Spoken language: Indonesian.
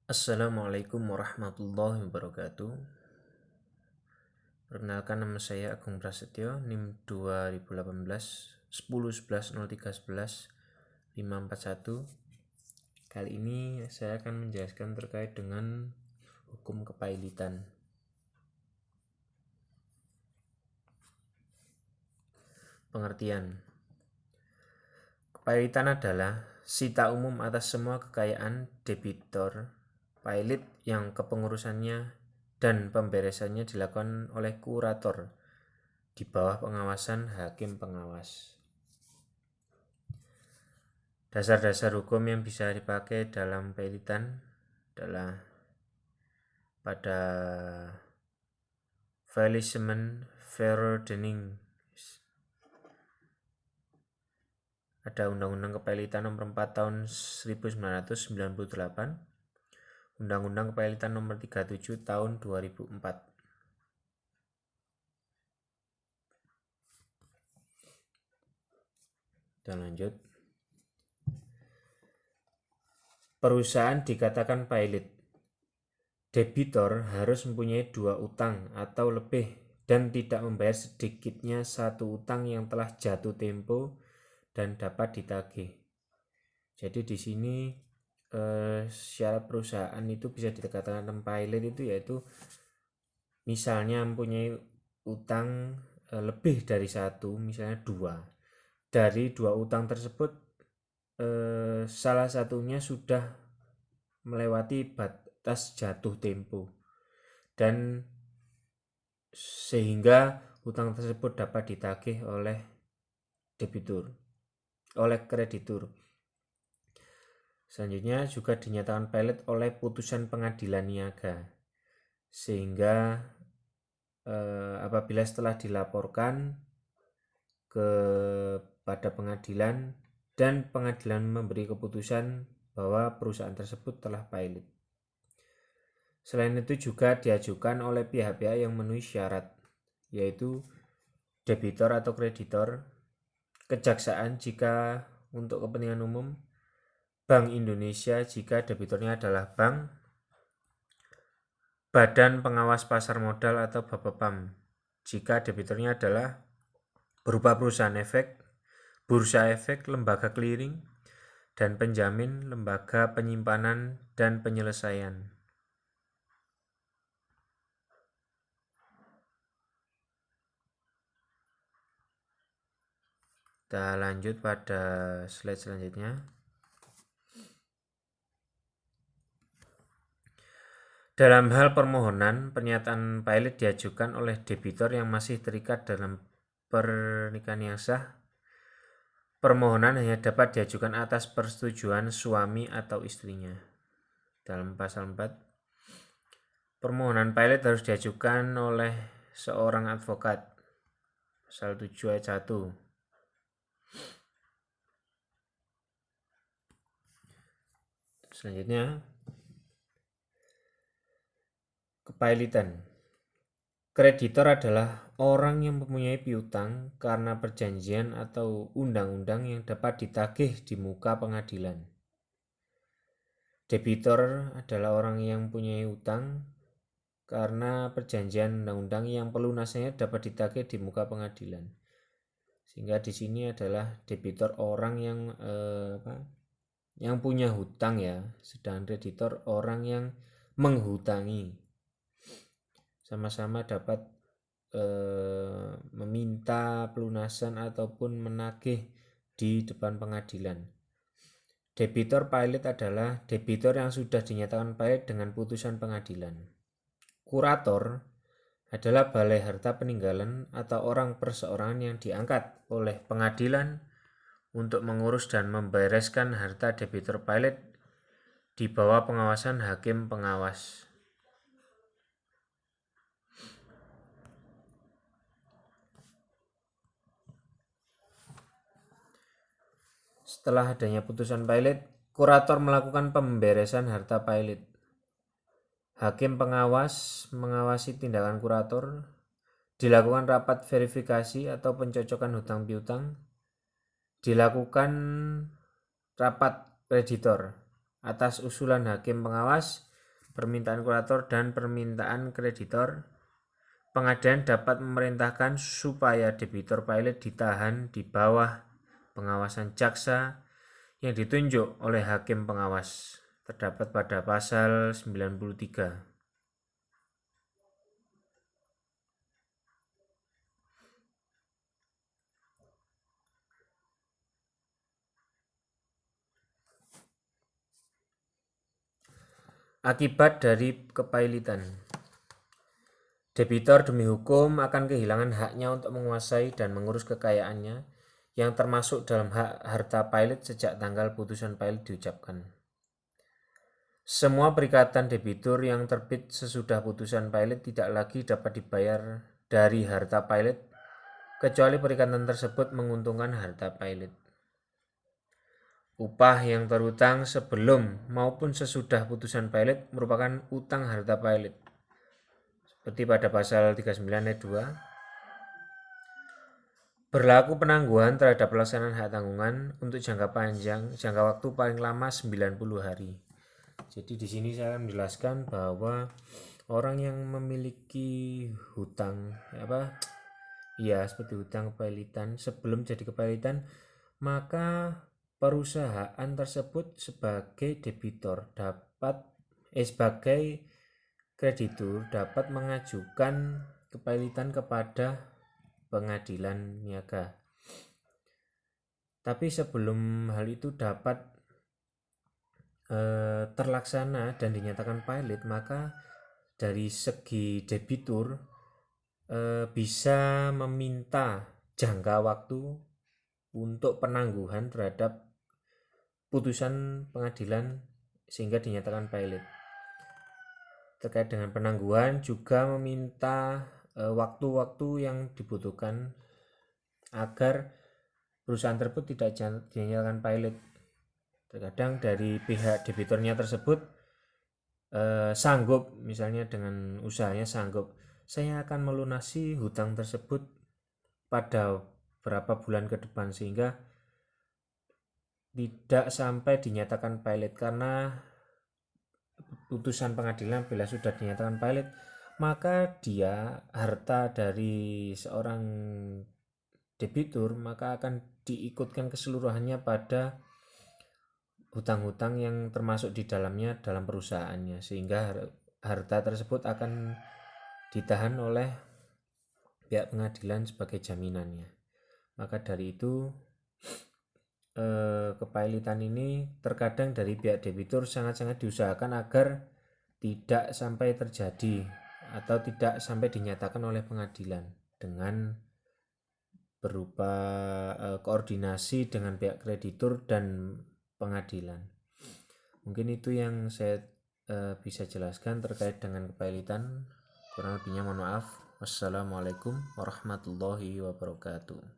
Assalamualaikum warahmatullahi wabarakatuh. Perkenalkan, nama saya Agung Prasetyo, NIM 2018 10 11 03 11 541. Kali ini saya akan menjelaskan terkait dengan hukum kepailitan. Pengertian: kepailitan adalah sita umum atas semua kekayaan debitor pailit yang kepengurusannya dan pemberesannya dilakukan oleh kurator di bawah pengawasan hakim pengawas. Dasar-dasar hukum yang bisa dipakai dalam pailitan adalah pada Faillissement Verordening. Ada Undang-Undang Kepailitan Nomor 4 Tahun 1998, Undang-Undang Kepailitan Nomor 37 Tahun 2004. Kita lanjut. Perusahaan dikatakan pailit. Debitor harus mempunyai 2 utang atau lebih dan tidak membayar sedikitnya 1 utang yang telah jatuh tempo dan dapat ditagih. Jadi di sini syarat perusahaan itu bisa dikatakan pailit itu yaitu misalnya mempunyai utang lebih dari 1, misalnya 2. Dari 2 utang tersebut salah satunya sudah melewati batas jatuh tempo dan sehingga utang tersebut dapat ditagih oleh kreditur. Selanjutnya juga dinyatakan pailit oleh putusan pengadilan niaga, sehingga apabila setelah dilaporkan kepada pengadilan dan pengadilan memberi keputusan bahwa perusahaan tersebut telah pailit. Selain itu juga diajukan oleh pihak-pihak yang memenuhi syarat, yaitu debitor atau kreditor, kejaksaan jika untuk kepentingan umum, Bank Indonesia jika debitornya adalah bank, Badan Pengawas Pasar Modal atau Bapepam jika debitornya adalah berupa perusahaan efek, bursa efek, lembaga clearing, dan penjamin, lembaga penyimpanan dan penyelesaian. Kita lanjut pada slide selanjutnya. Dalam hal permohonan, pernyataan pailit diajukan oleh debitor yang masih terikat dalam pernikahan yang sah. Permohonan hanya dapat diajukan atas persetujuan suami atau istrinya. Dalam pasal 4, permohonan pailit harus diajukan oleh seorang advokat. Pasal 7 ayat 1. Selanjutnya, kepailitan. Kreditor adalah orang yang mempunyai piutang karena perjanjian atau undang-undang yang dapat ditagih di muka pengadilan. Debitor adalah orang yang mempunyai utang karena perjanjian undang-undang yang pelunasannya dapat ditagih di muka pengadilan. Sehingga di sini adalah debitor orang yang punya hutang ya, sedangkan kreditor orang yang menghutangi. Sama-sama dapat meminta pelunasan ataupun menagih di depan pengadilan. Debitor pailit adalah debitor yang sudah dinyatakan pailit dengan putusan pengadilan. Kurator adalah balai harta peninggalan atau orang perseorangan yang diangkat oleh pengadilan untuk mengurus dan membereskan harta debitor pailit di bawah pengawasan hakim pengawas. Setelah adanya putusan pailit, kurator melakukan pemberesan harta pailit. Hakim pengawas mengawasi tindakan kurator, dilakukan rapat verifikasi atau pencocokan hutang piutang, dilakukan rapat kreditor atas usulan hakim pengawas permintaan kurator dan permintaan kreditor, pengadilan dapat memerintahkan supaya debitur pilot ditahan di bawah pengawasan jaksa yang ditunjuk oleh hakim pengawas. Terdapat pada pasal 93. Akibat dari kepailitan. Debitor demi hukum akan kehilangan haknya untuk menguasai dan mengurus kekayaannya yang termasuk dalam hak harta pilot sejak tanggal putusan pilot diucapkan. Semua perikatan debitur yang terbit sesudah putusan pilot tidak lagi dapat dibayar dari harta pilot kecuali perikatan tersebut menguntungkan harta pilot. Upah yang terutang sebelum maupun sesudah putusan pilot merupakan utang harta pilot. Seperti pada pasal 39 ayat 2. Berlaku penangguhan terhadap pelaksanaan hak tanggungan untuk jangka waktu paling lama 90 hari. Jadi di sini saya menjelaskan bahwa orang yang memiliki hutang seperti hutang kepailitan sebelum jadi kepailitan, maka perusahaan tersebut sebagai debitur sebagai kreditur dapat mengajukan kepailitan kepada pengadilan niaga. Tapi sebelum hal itu dapat terlaksana dan dinyatakan pilot, maka dari segi debitur bisa meminta jangka waktu untuk penangguhan terhadap putusan pengadilan sehingga dinyatakan pilot. Terkait dengan penangguhan juga meminta waktu-waktu yang dibutuhkan agar perusahaan tersebut tidak dinyatakan pilot. Terkadang dari pihak debiturnya tersebut sanggup, misalnya dengan usahanya sanggup, saya akan melunasi hutang tersebut pada berapa bulan ke depan sehingga tidak sampai dinyatakan pilot. Karena putusan pengadilan bila sudah dinyatakan pilot, maka harta dari seorang debitur maka akan diikutkan keseluruhannya pada hutang-hutang yang termasuk di dalamnya dalam perusahaannya, sehingga harta tersebut akan ditahan oleh pihak pengadilan sebagai jaminannya. Maka dari itu kepailitan ini terkadang dari pihak debitur sangat-sangat diusahakan agar tidak sampai terjadi atau tidak sampai dinyatakan oleh pengadilan dengan berupa koordinasi dengan pihak kreditur dan pengadilan. Mungkin itu yang saya bisa jelaskan terkait dengan kepailitan. Kurang lebihnya mohon maaf. Wassalamualaikum warahmatullahi wabarakatuh.